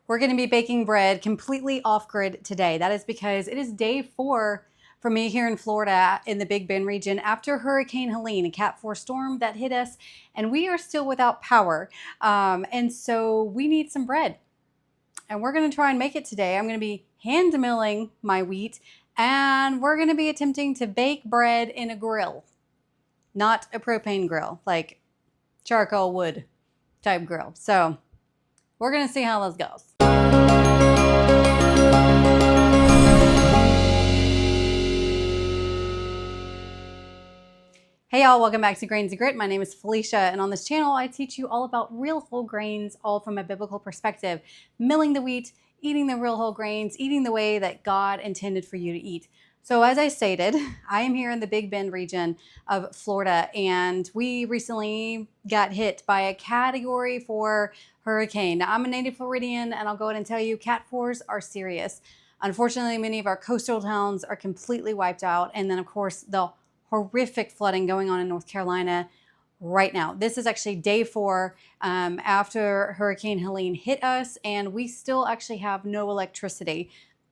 We're going to be baking bread completely off-grid today. That is because it is day 4 for me here in Florida in the Big Bend region after Hurricane Helene, a Cat 4 storm that hit us, and we are still without power. And so we need some bread. And we're going to try and make it today. I'm going to be hand milling my wheat, and we're going to be attempting to bake bread in a grill. Not a propane grill, like charcoal wood type grill. So we're going to see how this goes. Hey y'all, welcome back to Grains and Grit. My name is Felicia, and on this channel I teach you all about real whole grains, all from a biblical perspective. Milling the wheat, eating the real whole grains, eating the way that God intended for you to eat. So as I stated, I am here in the Big Bend region of Florida, and we recently got hit by a Category 4 hurricane. Now, I'm a native Floridian, and I'll go ahead and tell you, Cat 4s are serious. Unfortunately, many of our coastal towns are completely wiped out, and then of course the horrific flooding going on in North Carolina right now. This is actually day 4 after Hurricane Helene hit us, and we still actually have no electricity.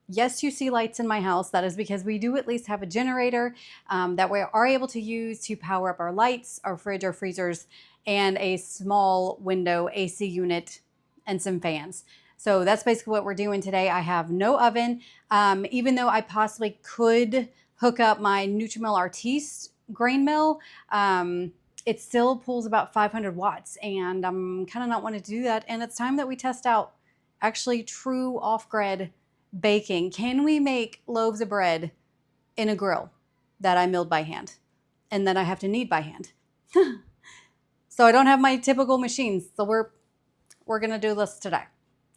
Yes, you see lights in my house. That is because we do at least have a generator that we are able to use to power up our lights, our fridge, our freezers, and a small window AC unit and some fans. So that's basically what we're doing today. I have no oven, even though I possibly could hook up my Nutrimel Artiste grain mill. It still pulls about 500 watts, and I'm kind of not wanting to do that. And it's time that we test out actually true off-grid baking. Can we make loaves of bread in a grill that I milled by hand and that I have to knead by hand? So I don't have my typical machines. So we're gonna do this today.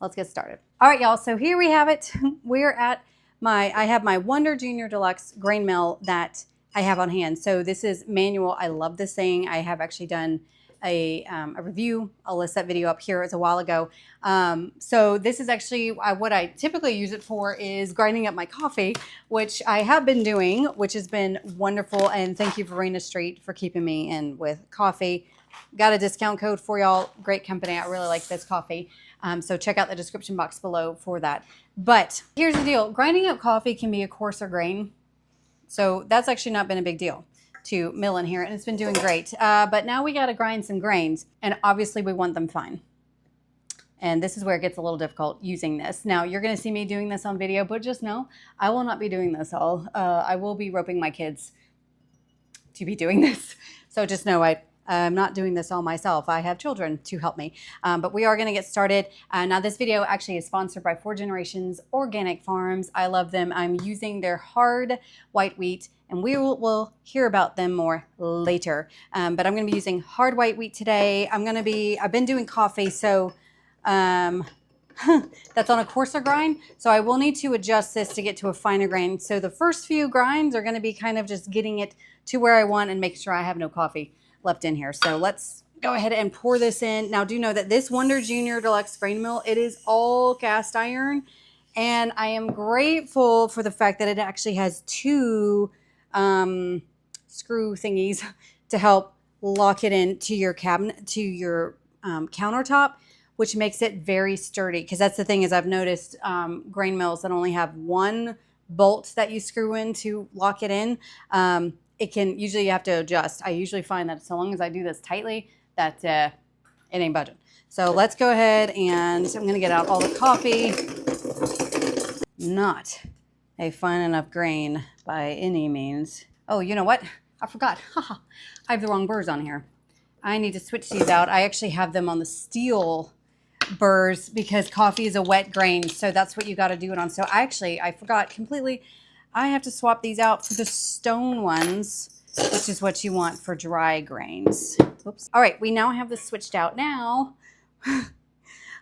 Let's get started. All right, y'all. So here we have it. We're at I have my Wonder Junior Deluxe grain mill that I have on hand. So this is manual. I love this thing. I have actually done a review. I'll list that video up here. It was a while ago. So this is actually what I typically use it for is grinding up my coffee, which I have been doing, which has been wonderful. And thank you, Verena Street, for keeping me in with coffee. Got a discount code for y'all. Great company. I really like this coffee. So check out the description box below for that. But here's the deal. Grinding up coffee can be a coarser grain. So that's actually not been a big deal to mill in here, and it's been doing great. But now we got to grind some grains, and obviously we want them fine. And this is where it gets a little difficult using this. Now, you're going to see me doing this on video, but just know I will not be doing this all. I will be roping my kids to be doing this. So just know I'm not doing this all myself. I have children to help me. But we are going to get started. Now, this video actually is sponsored by 4 Generations Organic Farms. I love them. I'm using their hard white wheat, and we will hear about them more later. But I'm going to be using hard white wheat today. I've been doing coffee, so that's on a coarser grind. So I will need to adjust this to get to a finer grain. So the first few grinds are going to be kind of just getting it to where I want and make sure I have no coffee left in here. So let's go ahead and pour this in. Now, do know that this Wonder Junior Deluxe grain mill, it is all cast iron, and I am grateful for the fact that it actually has 2 screw thingies to help lock it into your cabinet, to your countertop, which makes it very sturdy. Because that's the thing is I've noticed grain mills that only have 1 bolt that you screw in to lock it in. It can usually you have to adjust. I usually find that so long as I do this tightly, that it ain't budging. So let's go ahead, and I'm going to get out all the coffee. Not a fine enough grain by any means. Oh, you know what? I forgot. I have the wrong burrs on here. I need to switch these out. I actually have them on the steel burrs because coffee is a wet grain. So that's what you got to do it on. So I forgot completely. I have to swap these out for the stone ones, which is what you want for dry grains. Oops. All right, we now have this switched out. Now,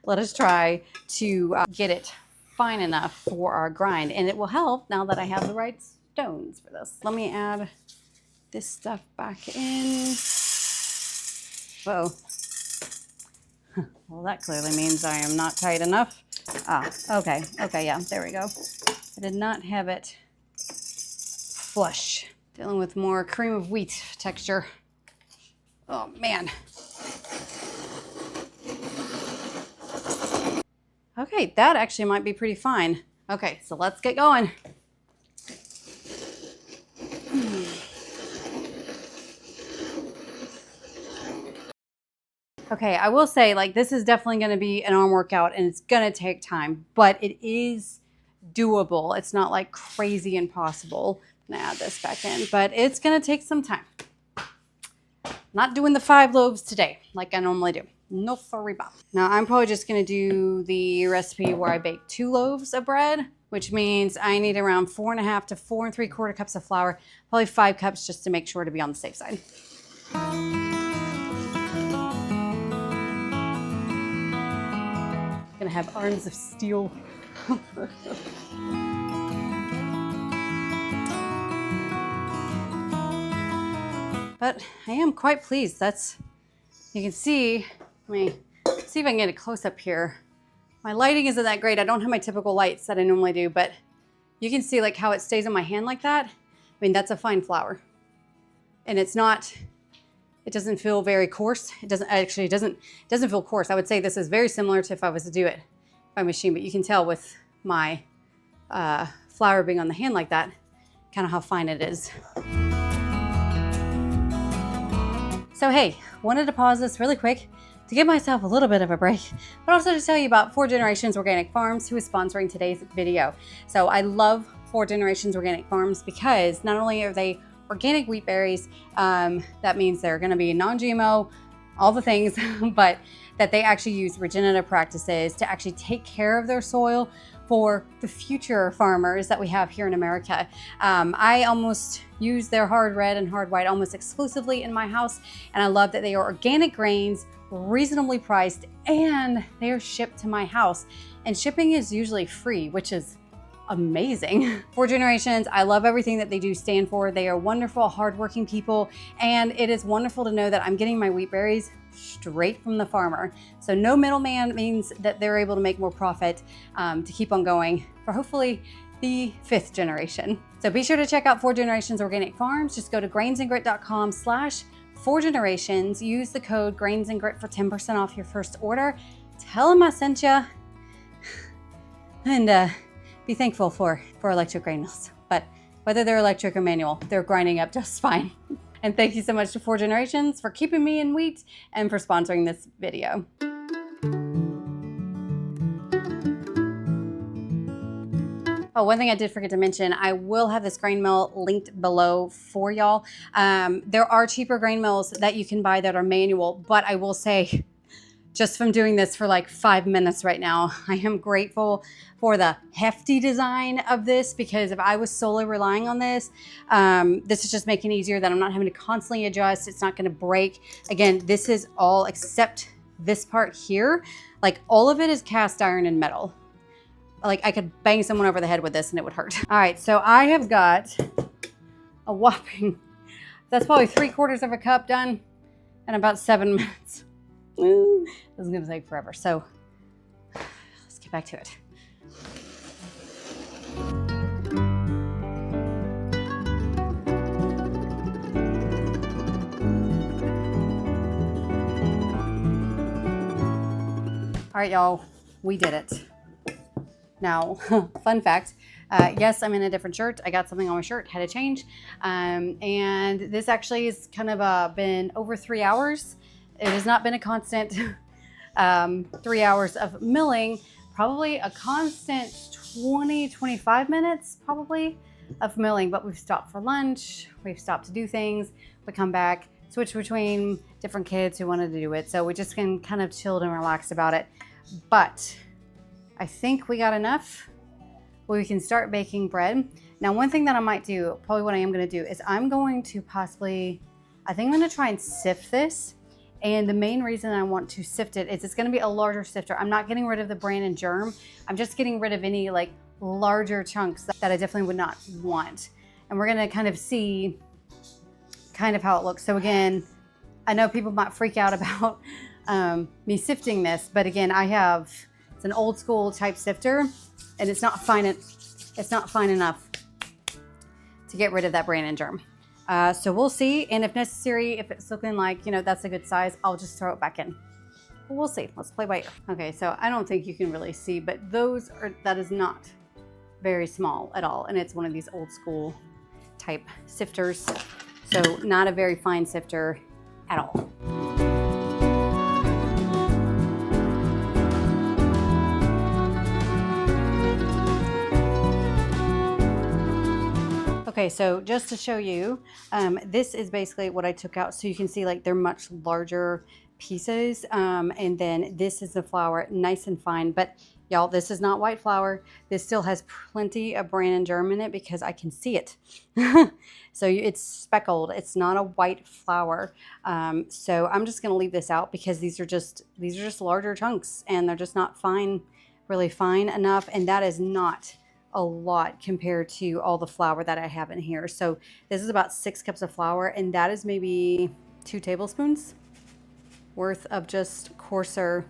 let us try to get it fine enough for our grind. And it will help now that I have the right stones for this. Let me add this stuff back in. Whoa. Well, that clearly means I am not tight enough. Okay, yeah, there we go. I did not have it flush. Dealing with more cream of wheat texture. Oh man. Okay, that actually might be pretty fine. Okay, so let's get going. Okay, I will say, like, this is definitely going to be an arm workout and it's going to take time, but it is doable. It's not like crazy impossible. I'm going to add this back in, but it's going to take some time. Not doing the 5 loaves today like I normally do. No sorry about. Now I'm probably just going to do the recipe where I bake 2 loaves of bread, which means I need around 4.5 to 4 3/4 cups of flour, probably 5 cups just to make sure to be on the safe side. Gonna have arms of steel. But I am quite pleased. You can see, let me see if I can get a close up here. My lighting isn't that great. I don't have my typical lights that I normally do, but you can see like how it stays on my hand like that. I mean, that's a fine flour. And it doesn't feel very coarse. It doesn't feel coarse. I would say this is very similar to if I was to do it by machine, but you can tell with my flour being on the hand like that, kind of how fine it is. So hey, wanted to pause this really quick to give myself a little bit of a break, but also to tell you about 4 Generations Organic Farms, who is sponsoring today's video. So I love 4 Generations Organic Farms because not only are they organic wheat berries, that means they're gonna be non-GMO, all the things, but that they actually use regenerative practices to actually take care of their soil for the future farmers that we have here in America. I almost use their hard red and hard white almost exclusively in my house, and I love that they are organic grains, reasonably priced, and they are shipped to my house. And shipping is usually free, which is amazing. 4 Generations, I love everything that they do stand for. They are wonderful, hardworking people, and it is wonderful to know that I'm getting my wheat berries straight from the farmer. So no middleman means that they're able to make more profit to keep on going for hopefully the 5th generation. So be sure to check out 4 Generations Organic Farms. Just go to grainsandgrit.com/4generations. Use the code grainsandgrit for 10% off your first order. Tell them I sent you. And be thankful for electric grain mills. But whether they're electric or manual, they're grinding up just fine. And thank you so much to 4 Generations for keeping me in wheat and for sponsoring this video. Oh, one thing I did forget to mention, I will have this grain mill linked below for y'all. There are cheaper grain mills that you can buy that are manual, but I will say, just from doing this for like 5 minutes right now, I am grateful for the hefty design of this, because if I was solely relying on this, this is just making it easier that I'm not having to constantly adjust. It's not gonna break. Again, this is all except this part here. Like all of it is cast iron and metal. Like I could bang someone over the head with this and it would hurt. All right, so I have got a whopping, that's probably 3/4 of a cup done in about 7 minutes. This is gonna take forever. So let's get back to it. All right, y'all, we did it. Now, fun fact, yes, I'm in a different shirt. I got something on my shirt, had to change. And this actually has kind of been over 3 hours. It has not been a constant 3 hours of milling, probably a constant 20-25 minutes probably of milling, but we've stopped for lunch, we've stopped to do things, we come back, switch between different kids who wanted to do it, so we just can kind of chilled and relaxed about it. But I think we got enough where we can start baking bread. Now, one thing that I might do, probably what I am gonna do, is I'm going to possibly, I think I'm gonna try and sift this. And the main reason I want to sift it is it's gonna be a larger sifter. I'm not getting rid of the bran and germ. I'm just getting rid of any like larger chunks that I definitely would not want. And we're gonna kind of see kind of how it looks. So again, I know people might freak out about me sifting this, but again, it's an old school type sifter and it's not fine enough to get rid of that bran and germ. So we'll see, and if necessary, if it's looking like, you know, that's a good size, I'll just throw it back in. But we'll see. Let's play by ear. Okay, so I don't think you can really see, but that is not very small at all. And it's one of these old school type sifters. So not a very fine sifter at all. Okay, so just to show you, this is basically what I took out. So you can see like they're much larger pieces. And then this is the flour, nice and fine. But y'all, this is not white flour. This still has plenty of bran and germ in it because I can see it. So it's speckled. It's not a white flour. So I'm just going to leave this out because these are just larger chunks and they're just not fine, really fine enough. And that is not a lot compared to all the flour that I have in here. So this is about 6 cups of flour, and that is maybe 2 tablespoons worth of just coarser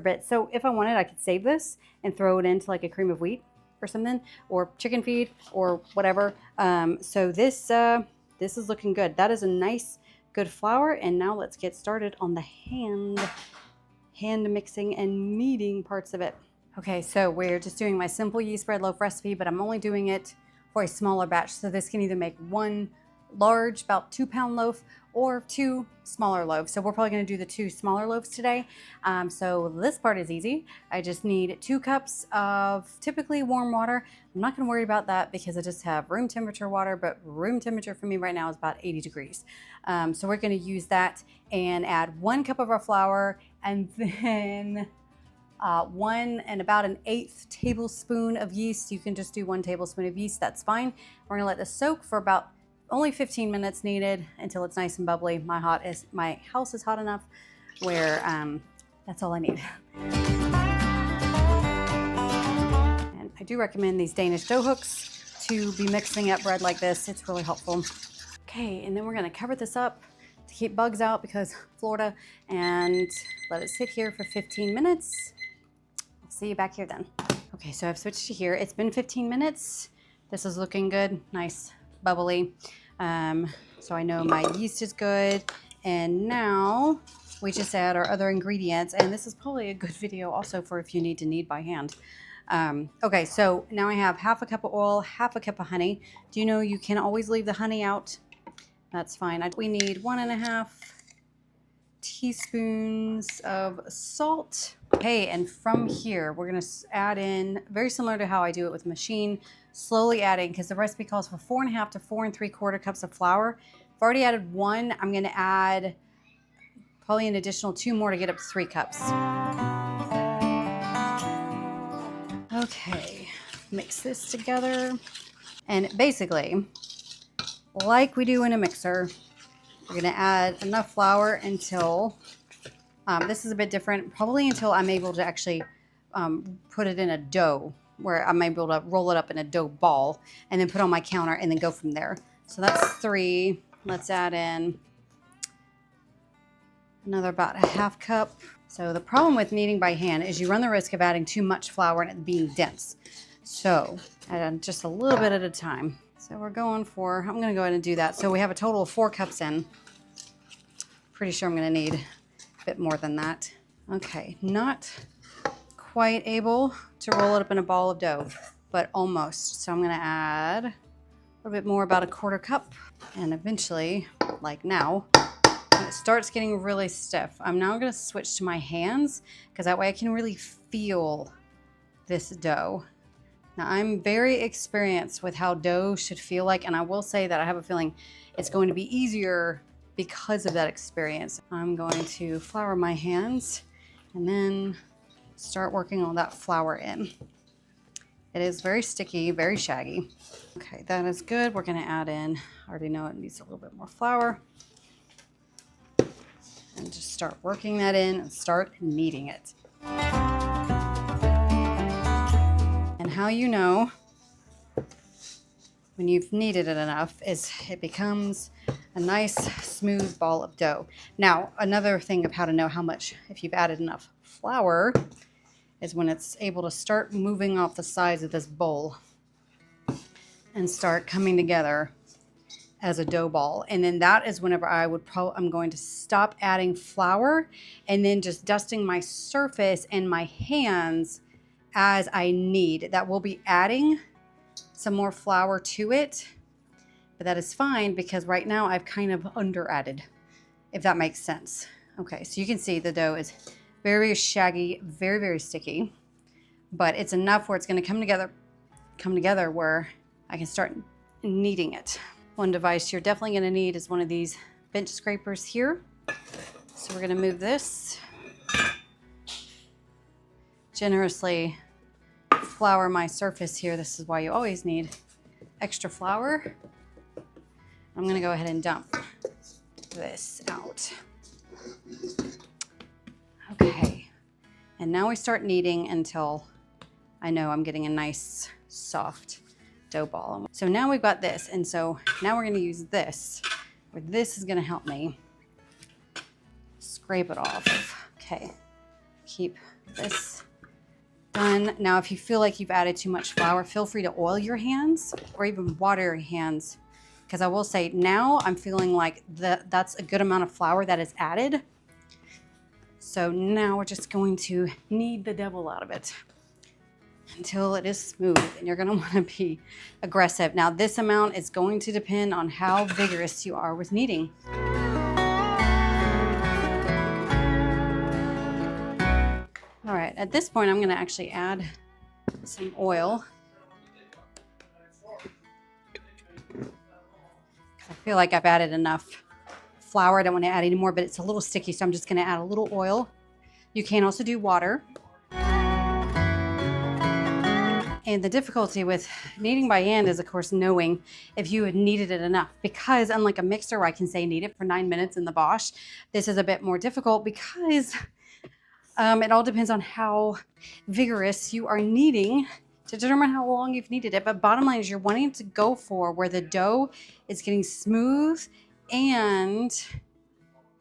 bits. So if I wanted, I could save this and throw it into like a cream of wheat or something, or chicken feed or whatever. So this is looking good. That is a nice, good flour. And now let's get started on the hand mixing and kneading parts of it. Okay, so we're just doing my simple yeast bread loaf recipe, but I'm only doing it for a smaller batch. So this can either make 1 large, about 2-pound loaf, or 2 smaller loaves. So we're probably gonna do the 2 smaller loaves today. So this part is easy. I just need 2 cups of typically warm water. I'm not gonna worry about that because I just have room temperature water, but room temperature for me right now is about 80 degrees. So we're gonna use that and add 1 cup of our flour, and then 1 1/8 tablespoon of yeast. You can just do 1 tablespoon of yeast, that's fine. We're gonna let this soak for about only 15 minutes needed until it's nice and bubbly. My house is hot enough where that's all I need. And I do recommend these Danish dough hooks to be mixing up bread like this. It's really helpful. Okay, and then we're gonna cover this up to keep bugs out because Florida, and let it sit here for 15 minutes. I'll see you back here then. Okay, so I've switched to here. It's been 15 minutes. This is looking good, nice, bubbly. So I know my yeast is good. And now we just add our other ingredients. And this is probably a good video also for if you need to knead by hand. Okay, so now I have 1/2 cup of oil, 1/2 cup of honey. Do you know you can always leave the honey out? That's fine. We need 1 1/2 teaspoons of salt. Okay, and from here, we're gonna add in, very similar to how I do it with machine, slowly adding, because the recipe calls for 4 1/2 to 4 3/4 cups of flour. I've already added 1. I'm gonna add probably an additional 2 more to get up to 3 cups. Okay, mix this together. And basically, like we do in a mixer, we're gonna add enough flour until, this is a bit different, probably until I'm able to actually put it in a dough, where I'm able to roll it up in a dough ball and then put it on my counter and then go from there. So that's 3. Let's add in another about 1/2 cup. So the problem with kneading by hand is you run the risk of adding too much flour and it being dense. So add just a little bit at a time. So I'm going to go ahead and do that. So we have a total of 4 cups in. Pretty sure I'm going to need a bit more than that. Okay, not quite able to roll it up in a ball of dough, but almost. So I'm going to add a little bit more, about 1/4 cup. And eventually, like now, when it starts getting really stiff, I'm now going to switch to my hands because that way I can really feel this dough. Now, I'm very experienced with how dough should feel like, and I will say that I have a feeling it's going to be easier because of that experience. I'm going to flour my hands and then start working all that flour in. It is very sticky, very shaggy. Okay, that is good. We're going to add in, I already know it needs a little bit more flour. And just start working that in and start kneading it. And how you know when you've kneaded it enough is it becomes a nice smooth ball of dough. Now, another thing of how to know how much, if you've added enough flour, is when it's able to start moving off the sides of this bowl and start coming together as a dough ball. And then that is whenever I'm going to stop adding flour and then just dusting my surface and my hands as I knead. That will be adding some more flour to it, but that is fine because right now I've kind of under added, if that makes sense. Okay, so you can see the dough is very shaggy, very, very sticky, but it's enough where it's going to come together where I can start kneading it. One device you're definitely going to need is one of these bench scrapers here. So we're going to move this, generously flour my surface here. This is why you always need extra flour. I'm going to go ahead and dump this out. Okay, and now we start kneading until I know I'm getting a nice soft dough ball. So now we've got this, and so now we're going to use this, where this is going to help me scrape it off. Okay, keep this done. Now if you feel like you've added too much flour, feel free to oil your hands or even water your hands, because I will say now I'm feeling like that's a good amount of flour that is added. So now we're just going to knead the devil out of it until it is smooth, and you're going to want to be aggressive. Now this amount is going to depend on how vigorous you are with kneading. All right, at this point I'm going to actually add some oil. I feel like I've added enough flour. I don't want to add any more, but it's a little sticky, so I'm just going to add a little oil. You can also do water. And the difficulty with kneading by hand is, of course, knowing if you had kneaded it enough. Because unlike a mixer where I can say knead it for 9 minutes in the Bosch, this is a bit more difficult because it all depends on how vigorous you are kneading to determine how long you've kneaded it. But bottom line is you're wanting to go for where the dough is getting smooth and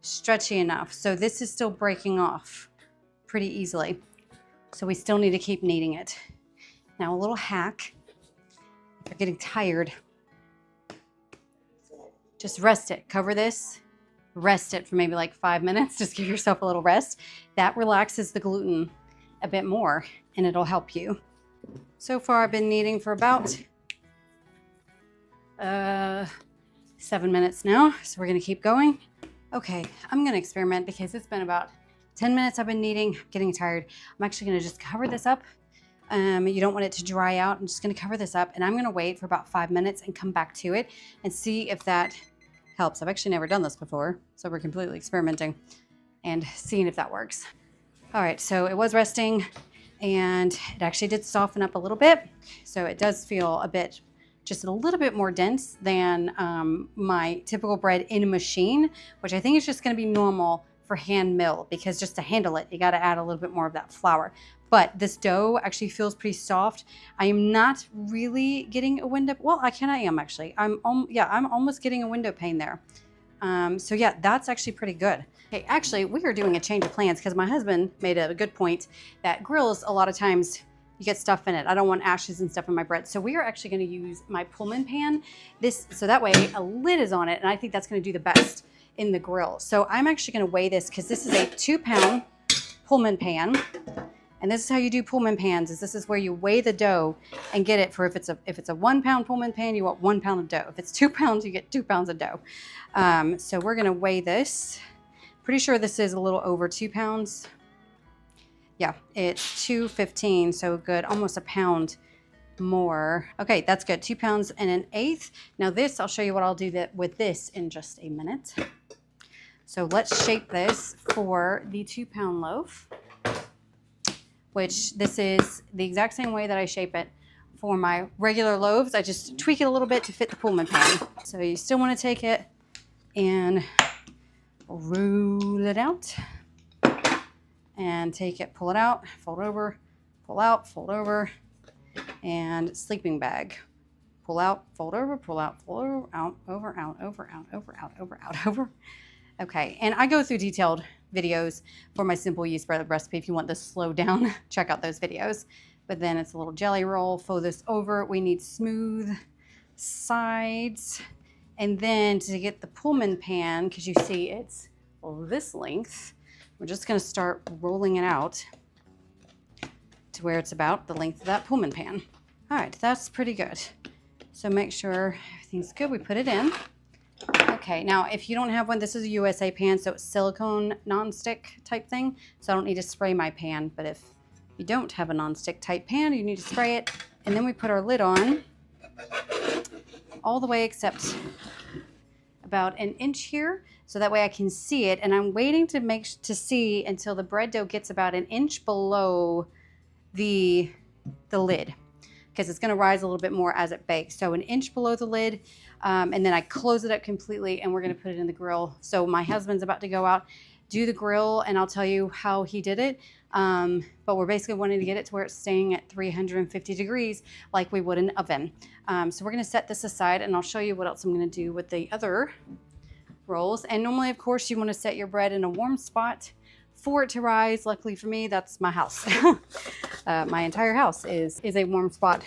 stretchy enough. So this is still breaking off pretty easily. So we still need to keep kneading it. Now a little hack, if you're getting tired, just rest it. Cover this, rest it for maybe like 5 minutes. Just give yourself a little rest. That relaxes the gluten a bit more and it'll help you. So far I've been kneading for about 7 minutes now. So we're gonna keep going. Okay, I'm gonna experiment because it's been about 10 minutes I've been kneading, getting tired. I'm actually gonna just cover this up. You don't want it to dry out. I'm just going to cover this up and I'm going to wait for about 5 minutes and come back to it and see if that helps. I've actually never done this before, so we're completely experimenting and seeing if that works. All right, so it was resting and it actually did soften up a little bit. So it does feel just a little bit more dense than my typical bread in a machine, which I think is just going to be normal for hand mill, because just to handle it, you got to add a little bit more of that flour. But this dough actually feels pretty soft. I am not really getting a window. Well, I am actually. I'm almost getting a window pane there. So yeah, that's actually pretty good. Okay, actually, we are doing a change of plans because my husband made a good point that grills, a lot of times you get stuff in it. I don't want ashes and stuff in my bread. So we are actually going to use my Pullman pan. So that way a lid is on it, and I think that's going to do the best in the grill. So I'm actually going to weigh this because this is a 2-pound Pullman pan. And this is how you do Pullman pans, is this is where you weigh the dough and get it for, if it's a 1-pound Pullman pan, you want 1 pound of dough. If it's 2 pounds, you get 2 pounds of dough. So we're gonna weigh this. Pretty sure this is a little over 2 pounds. Yeah, it's 215, so good, almost a pound more. Okay, that's good, 2 pounds and an eighth. Now this, I'll show you what I'll do with this in just a minute. So let's shape this for the 2-pound loaf, which this is the exact same way that I shape it for my regular loaves. I just tweak it a little bit to fit the Pullman pan. So you still want to take it and roll it out and take it, pull it out, fold over, pull out, fold over, and sleeping bag. Pull out, fold over, pull out, fold over, out, over, out, over, out, over, out, over, out, over. Okay, and I go through detailed videos for my simple yeast bread recipe. If you want this slowed down, check out those videos. But then it's a little jelly roll, fold this over. We need smooth sides And then to get the Pullman pan, because you see it's this length, we're just going to start rolling it out to where it's about the length of that Pullman pan. All right, that's pretty good. So make sure everything's good. We put it in. Okay, now if you don't have one, this is a USA pan, so it's silicone non-stick type thing. So I don't need to spray my pan, but if you don't have a non-stick type pan, you need to spray it. And then we put our lid on all the way except about an inch here, so that way I can see it. And I'm waiting to see until the bread dough gets about an inch below the lid, because it's going to rise a little bit more as it bakes. So an inch below the lid, and then I close it up completely, and we're going to put it in the grill. So my husband's about to go out, do the grill, and I'll tell you how he did it. But we're basically wanting to get it to where it's staying at 350 degrees like we would an oven. So we're going to set this aside, and I'll show you what else I'm going to do with the other rolls. And normally, of course, you want to set your bread in a warm spot for it to rise. Luckily for me, that's my house. My entire house is a warm spot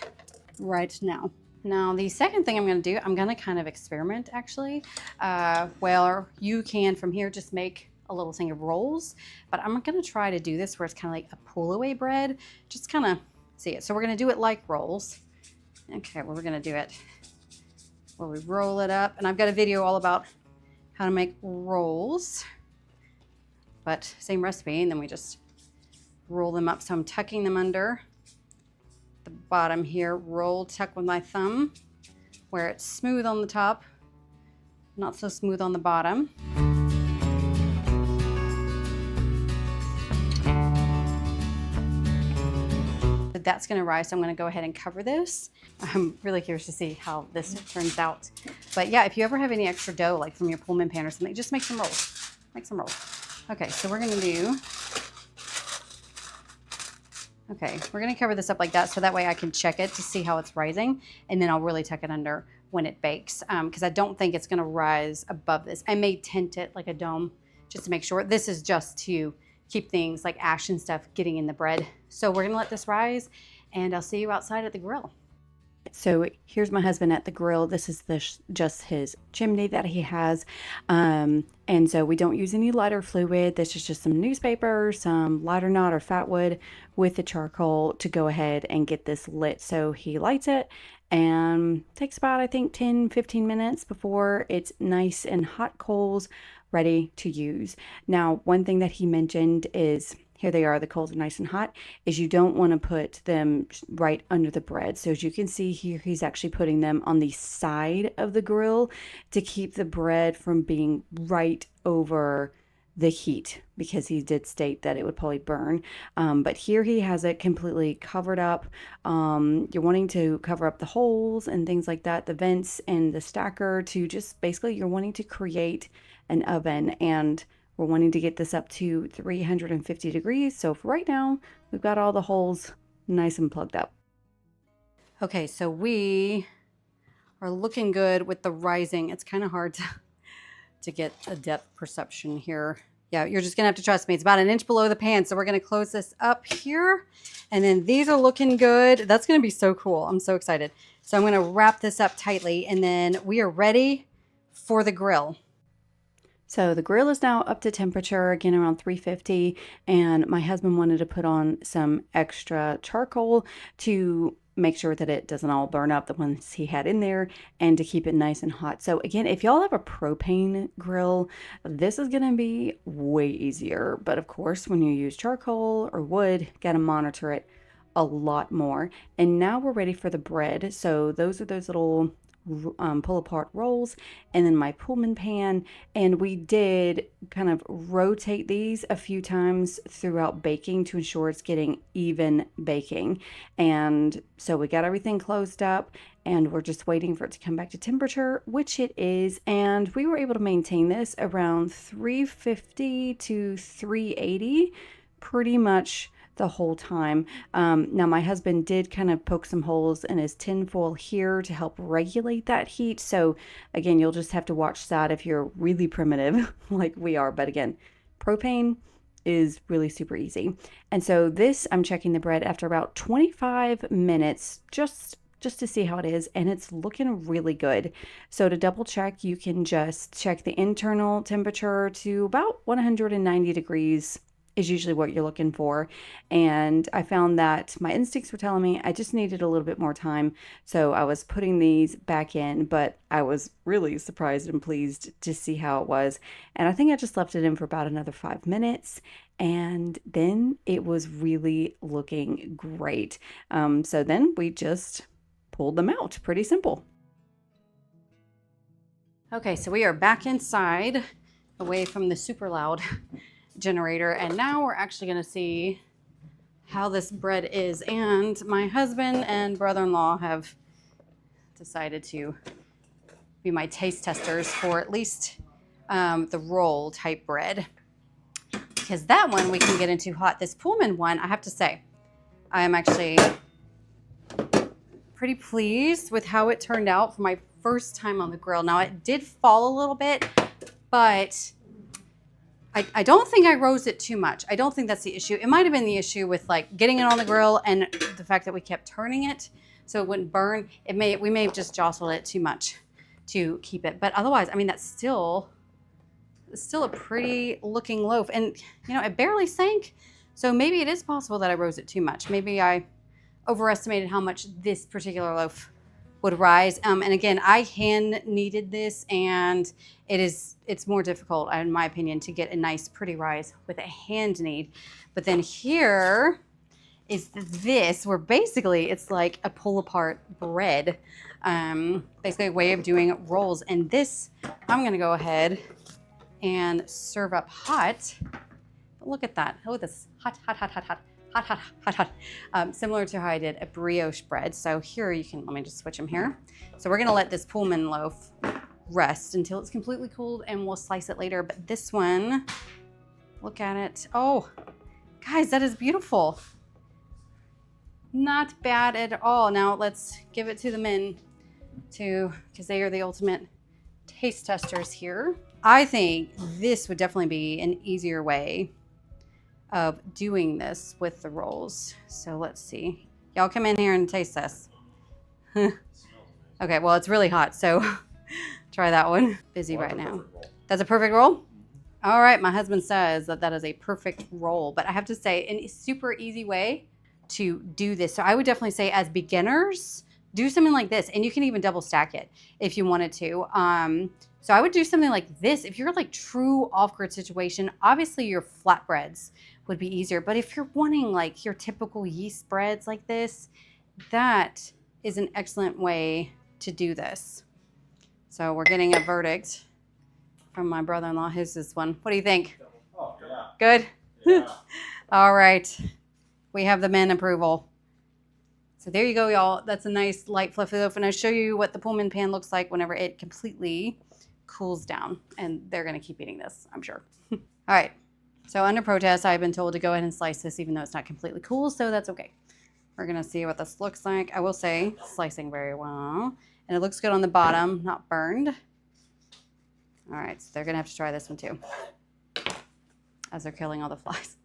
right now. Now, the second thing I'm going to do, I'm going to kind of experiment actually. Well, you can from here just make a little thing of rolls, but I'm going to try to do this where it's kind of like a pull away bread, just kind of see it. So we're going to do it like rolls. Okay, well, we're going to do it where we roll it up, and I've got a video all about how to make rolls, but same recipe, and then we just roll them up. So I'm tucking them under the bottom here, tuck with my thumb where it's smooth on the top, not so smooth on the bottom. That's going to rise, so I'm going to go ahead and cover this. I'm really curious to see how this turns out. But yeah, if you ever have any extra dough, like from your Pullman pan or something, just make some rolls. Make some rolls. Okay, so we're going to cover this up like that, so that way I can check it to see how it's rising, and then I'll really tuck it under when it bakes, because I don't think it's going to rise above this. I may tint it like a dome just to make sure. This is just to keep things like ash and stuff getting in the bread. So we're gonna let this rise, and I'll see you outside at the grill. So here's my husband at the grill. This is just his chimney that he has. And so we don't use any lighter fluid. This is just some newspaper, some lighter knot or fat wood with the charcoal to go ahead and get this lit. So he lights it, and takes about, I think, 10-15 minutes before it's nice and hot coals ready to use. Now, one thing that he mentioned is, here they are, the coals are nice and hot, is you don't want to put them right under the bread. So as you can see here, he's actually putting them on the side of the grill to keep the bread from being right over the heat, because he did state that it would probably burn. But here he has it completely covered up. You're wanting to cover up the holes and things like that, the vents and the stacker, to just basically, you're wanting to create an oven, and we're wanting to get this up to 350 degrees. So for right now, we've got all the holes nice and plugged up. Okay, so we are looking good with the rising. It's kind of hard to get a depth perception here. Yeah, you're just gonna have to trust me. It's about an inch below the pan. So we're gonna close this up here, and then these are looking good. That's gonna be so cool. I'm so excited. So I'm gonna wrap this up tightly, and then we are ready for the grill. So the grill is now up to temperature, again around 350, and my husband wanted to put on some extra charcoal to make sure that it doesn't all burn up the ones he had in there, and to keep it nice and hot. So again, if y'all have a propane grill, this is gonna be way easier. But of course, when you use charcoal or wood, gotta monitor it a lot more. And now we're ready for the bread. So those are those little pull apart rolls, and then my Pullman pan, and we did kind of rotate these a few times throughout baking to ensure it's getting even baking. And so we got everything closed up, and we're just waiting for it to come back to temperature, which it is. And we were able to maintain this around 350 to 380 pretty much the whole time. Now my husband did kind of poke some holes in his tin foil here to help regulate that heat. So again, you'll just have to watch that if you're really primitive like we are. But again, propane is really super easy. And so this, I'm checking the bread after about 25 minutes, just just to see how it is, and it's looking really good. So to double check, you can just check the internal temperature to about 190 degrees is usually what you're looking for. And I found that my instincts were telling me I just needed a little bit more time. So I was putting these back in, but I was really surprised and pleased to see how it was. And I think I just left it in for about another 5 minutes. And then it was really looking great. So then we just pulled them out. Pretty simple. Okay, so we are back inside, away from the super loud generator, and now we're actually going to see how this bread is. And my husband and brother-in-law have decided to be my taste testers for at least the roll type bread, because that one we can get into hot. This Pullman one, I have to say, I am actually pretty pleased with how it turned out for my first time on the grill. Now, it did fall a little bit, but I don't think I rose it too much. I don't think that's the issue. It might have been the issue with like getting it on the grill and the fact that we kept turning it so it wouldn't burn. We may have just jostled it too much to keep it. But otherwise, I mean, it's still a pretty looking loaf. And, you know, it barely sank. So maybe it is possible that I rose it too much. Maybe I overestimated how much this particular loaf would rise. And again, I hand kneaded this, and it's more difficult, in my opinion, to get a nice pretty rise with a hand knead. But then here is this, where basically it's like a pull apart bread, basically a way of doing rolls. And this, I'm gonna go ahead and serve up hot. Look at that. Oh, this hot, hot, hot, hot, hot. Hot, hot, hot, hot. Similar to how I did a brioche bread. So here you can, let me just switch them here. So we're gonna let this Pullman loaf rest until it's completely cooled, and we'll slice it later. But this one, look at it. Oh, guys, that is beautiful. Not bad at all. Now let's give it to the men because they are the ultimate taste testers here. I think this would definitely be an easier way of doing this with the rolls. So let's see. Y'all come in here and taste this. Okay, well, it's really hot, so try that one. Busy right now. That's a perfect roll? All right, my husband says that is a perfect roll, but I have to say, a super easy way to do this. So I would definitely say, as beginners, do something like this, and you can even double stack it if you wanted to. So I would do something like this. If you're like true off-grid situation, obviously your flatbreads would be easier. But if you're wanting like your typical yeast breads like this, that is an excellent way to do this. So we're getting a verdict from my brother-in-law. His this one. What do you think? Oh, yeah. Good? Yeah. All right. We have the men approval. So there you go, y'all. That's a nice light fluffy loaf. And I'll show you what the Pullman pan looks like whenever it completely cools down. And they're going to keep eating this, I'm sure. All right. So under protest, I've been told to go ahead and slice this, even though it's not completely cool. So that's okay. We're going to see what this looks like. I will say, slicing very well. And it looks good on the bottom, not burned. All right. So they're going to have to try this one too, as they're killing all the flies.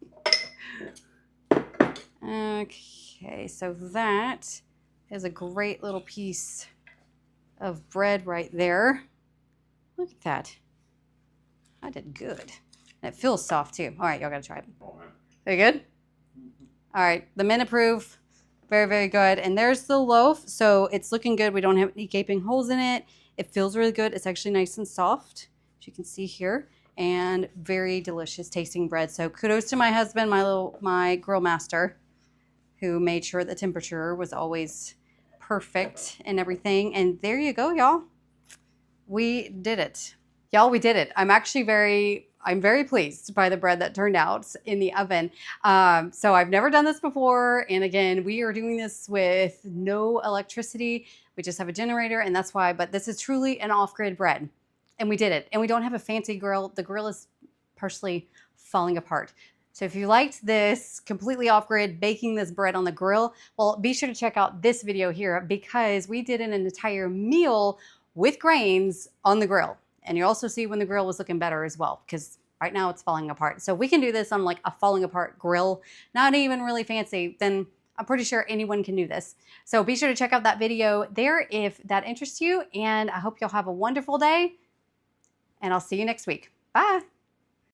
Okay, so that is a great little piece of bread right there. Look at that. I did good. And it feels soft too. All right, y'all gotta try it. Are you good? All right, the men approve. Very, very good. And there's the loaf. So it's looking good. We don't have any gaping holes in it. It feels really good. It's actually nice and soft, as you can see here. And very delicious tasting bread. So kudos to my husband, my grill master, who made sure the temperature was always perfect and everything. And there you go, y'all. We did it. Y'all, we did it. I'm very pleased by the bread that turned out in the oven. So I've never done this before. And again, we are doing this with no electricity. We just have a generator, and that's why. But this is truly an off-grid bread. And we did it. And we don't have a fancy grill. The grill is partially falling apart. So if you liked this completely off-grid, baking this bread on the grill, well, be sure to check out this video here, because we did an entire meal with grains on the grill. And you also see when the grill was looking better as well, because right now it's falling apart. So we can do this on like a falling apart grill, not even really fancy. Then I'm pretty sure anyone can do this. So be sure to check out that video there if that interests you, and I hope you'll have a wonderful day, and I'll see you next week. Bye.